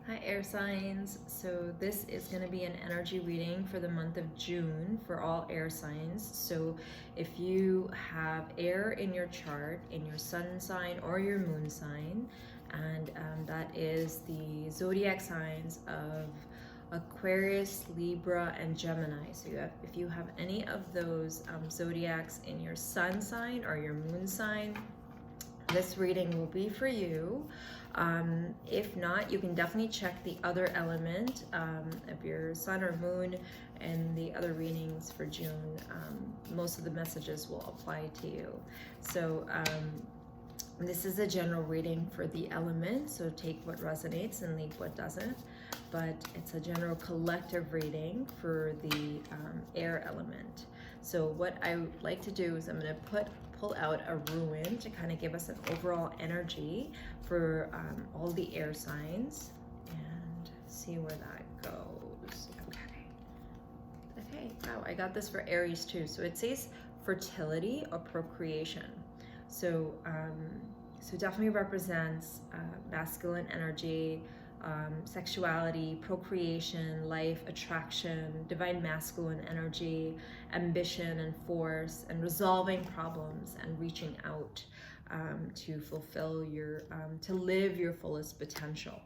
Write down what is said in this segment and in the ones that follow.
Hi, air signs. So this is going to be an energy reading for the month of June for all air signs. So if you have air in your chart, in your sun sign or your moon sign, and that is the zodiac signs of Aquarius, Libra, and Gemini. So if you have any of those zodiacs in your sun sign or your moon sign, this reading will be for you. If not, you can definitely check the other element of your sun or moon and the other readings for June. Most of the messages will apply to you. So this is a general reading for the element, so take what resonates and leave what doesn't. But it's a general collective reading for the air element. So what I like to do is I'm going to pull out a ruin to kind of give us an overall energy for all the air signs and see where that goes. Okay, wow, I got this for Aries too. So it says fertility or procreation. So so definitely represents masculine energy, sexuality, procreation, life, attraction, divine masculine energy, ambition and force, and resolving problems and reaching out to fulfill your, to live your fullest potential.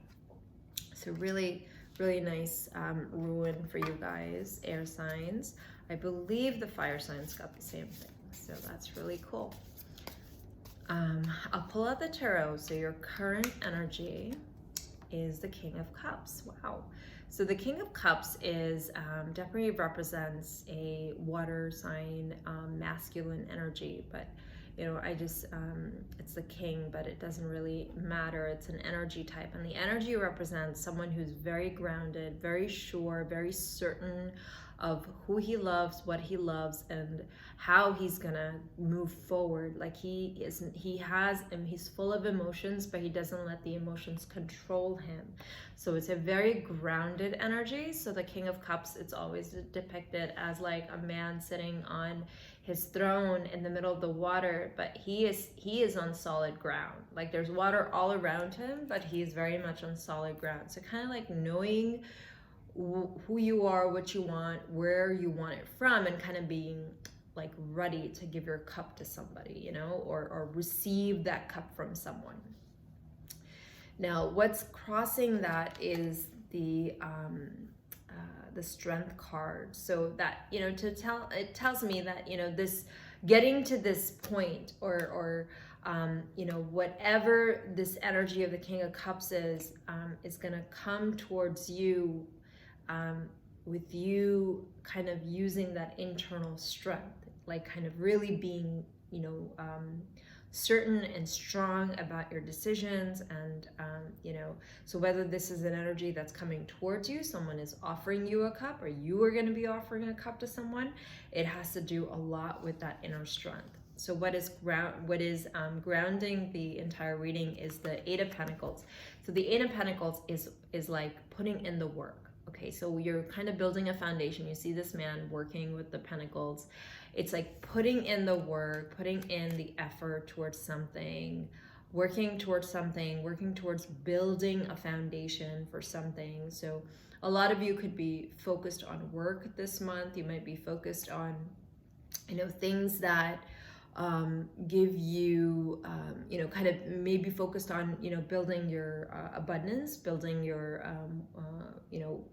So really, really nice ruin for you guys, air signs. I believe the fire signs got the same thing, so that's really cool. I'll pull out the tarot. So your current energy is the King of Cups. Wow. So the King of Cups is definitely represents a water sign, masculine energy, but you know, I just, it's the king, but it doesn't really matter. It's an energy type, and the energy represents someone who's very grounded, very sure, very certain of who he loves, what he loves, and how he's gonna move forward. Like he's full of emotions, but he doesn't let the emotions control him. So it's a very grounded energy. So the King of Cups, it's always depicted as like a man sitting on his throne in the middle of the water, but he is on solid ground. Like there's water all around him, but he is very much on solid ground. So kind of like knowing who you are, what you want, where you want it from, and kind of being like ready to give your cup to somebody, you know, or receive that cup from someone. Now, what's crossing that is the strength card. So that, you know, it tells me that, you know, this getting to this point or you know, whatever this energy of the King of Cups is going to come towards you with you kind of using that internal strength, like kind of really being, you know, certain and strong about your decisions. And you know, so whether this is an energy that's coming towards you, someone is offering you a cup, or you are going to be offering a cup to someone, it has to do a lot with that inner strength. So what is grounding the entire reading is the Eight of Pentacles. So the Eight of Pentacles is like putting in the work. Okay, so you're kind of building a foundation. You see this man working with the pentacles. It's like putting in the work, putting in the effort towards something, working towards something, working towards building a foundation for something. So a lot of you could be focused on work this month. You might be focused on, you know, things that give you, you know, kind of maybe focused on, you know, building your abundance, building your, you know,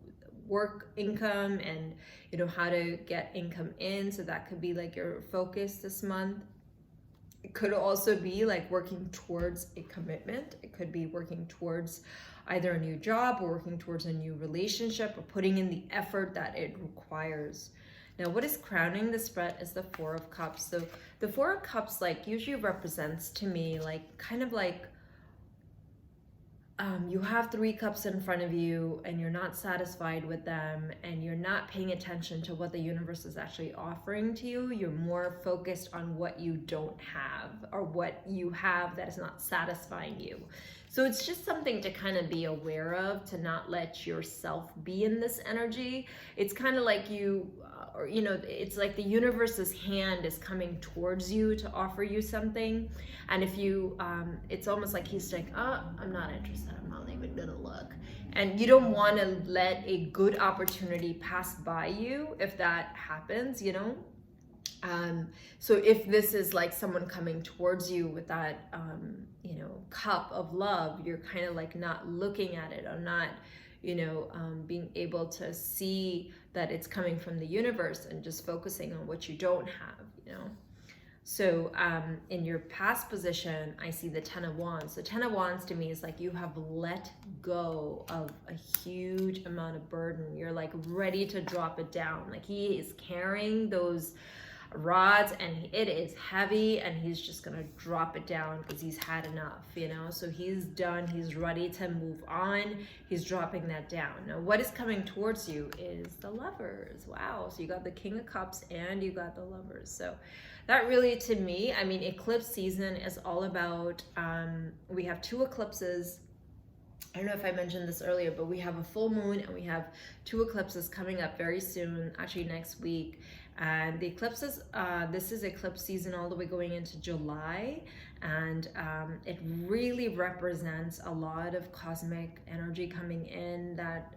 work income, and, you know, how to get income in. So that could be like your focus this month. It could also be like working towards a commitment. It could be working towards either a new job or working towards a new relationship, or putting in the effort that it requires. Now, what is crowning the spread is the Four of Cups. So the Four of Cups like usually represents to me like kind of like you have 3 cups in front of you and you're not satisfied with them, and you're not paying attention to what the universe is actually offering to you. You're more focused on what you don't have, or what you have that is not satisfying you. So it's just something to kind of be aware of, to not let yourself be in this energy. It's kind of like you, or you know, it's like the universe's hand is coming towards you to offer you something. And if you, it's almost like he's like, oh, I'm not interested, I'm not even gonna look. And you don't want to let a good opportunity pass by you if that happens, you know. So if this is like someone coming towards you with that, you know, cup of love, you're kind of like not looking at it, or not, you know, being able to see that it's coming from the universe, and just focusing on what you don't have, you know. So in your past position, I see the Ten of Wands. The Ten of Wands to me is like you have let go of a huge amount of burden. You're like ready to drop it down. Like he is carrying those rods, and it is heavy, and he's just gonna drop it down because he's had enough, you know. So he's done, he's ready to move on, he's dropping that down. Now what is coming towards you is the Lovers. Wow, so you got the King of Cups and you got the Lovers. So that really, to me, I mean, eclipse season is all about, we have 2 eclipses. I don't know if I mentioned this earlier, but we have a full moon and we have 2 eclipses coming up very soon, actually next week. And the eclipses, this is eclipse season all the way going into July, and it really represents a lot of cosmic energy coming in that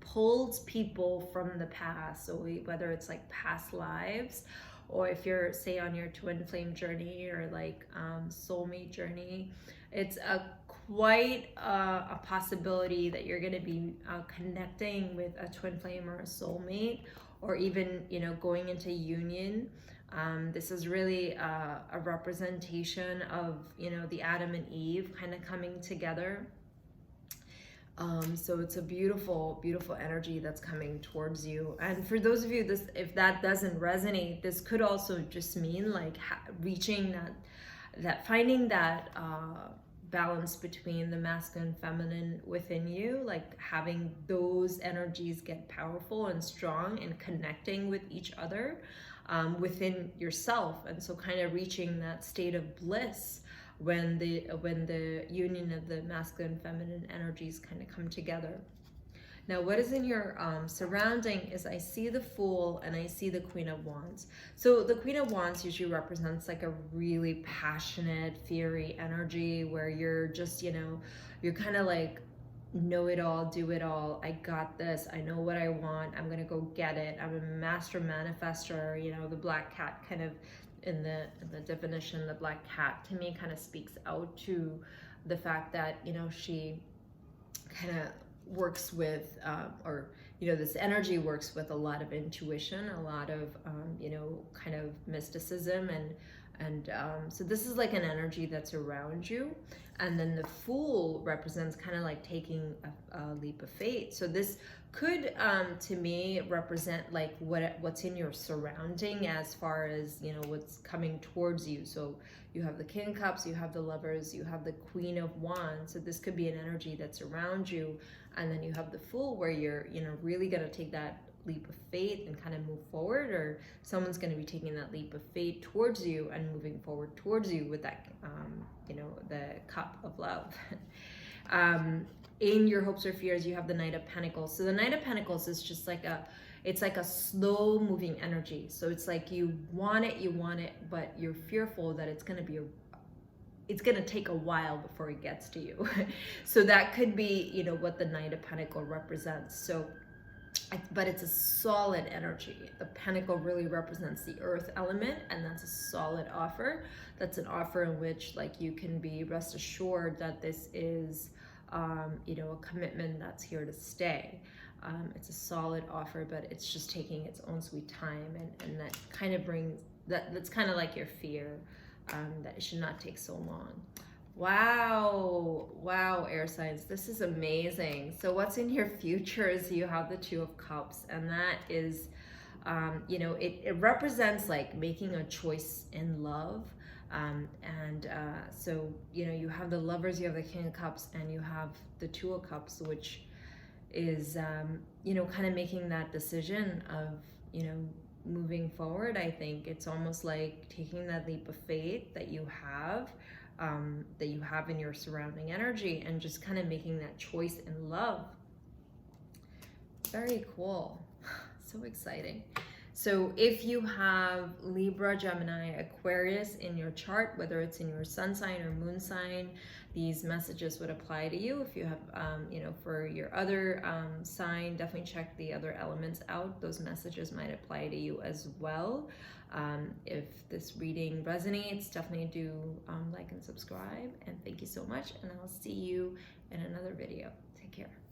pulls people from the past. So whether it's like past lives, or if you're, say, on your twin flame journey, or like soulmate journey, it's quite a possibility that you're going to be connecting with a twin flame or a soulmate, or even, you know, going into union. This is really a representation of, you know, the Adam and Eve kind of coming together. So it's a beautiful, beautiful energy that's coming towards you. And for those of you, this, if that doesn't resonate, this could also just mean like reaching that finding that balance between the masculine and feminine within you, like having those energies get powerful and strong, and connecting with each other within yourself. And so kind of reaching that state of bliss when the union of the masculine and feminine energies kind of come together. Now, what is in your surrounding is, I see the Fool and I see the Queen of Wands. So the Queen of Wands usually represents like a really passionate, fiery energy where you're just, you know, you're kind of like know it all, do it all. I got this. I know what I want. I'm going to go get it. I'm a master manifester. You know, the black cat kind of in the definition, the black cat to me kind of speaks out to the fact that, you know, she kind of works with, or, you know, this energy works with a lot of intuition, a lot of, you know, kind of mysticism. And so this is like an energy that's around you. And then the Fool represents kind of like taking a leap of faith. So this could, to me, represent like what's in your surrounding as far as, you know, what's coming towards you. So you have the King of Cups, you have the Lovers, you have the Queen of Wands. So this could be an energy that's around you. And then you have the Fool, where you're, you know, really going to take that leap of faith and kind of move forward, or someone's going to be taking that leap of faith towards you and moving forward towards you with that, you know, the cup of love. In your hopes or fears, you have the Knight of Pentacles. So the Knight of Pentacles is just like it's like a slow moving energy. So it's like you want it, but you're fearful that it's going to take a while before it gets to you. So that could be, you know, what the Knight of Pentacles represents. So, but it's a solid energy. The Pentacle really represents the earth element, and that's a solid offer. That's an offer in which, like, you can be rest assured that this is, you know, a commitment that's here to stay. It's a solid offer, but it's just taking its own sweet time, and that kind of brings, that's kind of like your fear, that it should not take so long. Wow, air signs, this is amazing. So what's in your future is you have the Two of Cups, and that is, you know, it represents like making a choice in love. So, you know, you have the Lovers, you have the King of Cups, and you have the Two of Cups, which is, you know, kind of making that decision of, you know, moving forward. I think it's almost like taking that leap of faith that you have, that you have in your surrounding energy, and just kind of making that choice in love. Very cool. So exciting. So if you have Libra, Gemini, Aquarius in your chart, whether it's in your sun sign or moon sign, these messages would apply to you. If you have, for your other sign, definitely check the other elements out. Those messages might apply to you as well. If this reading resonates, definitely do like and subscribe. And thank you so much. And I'll see you in another video. Take care.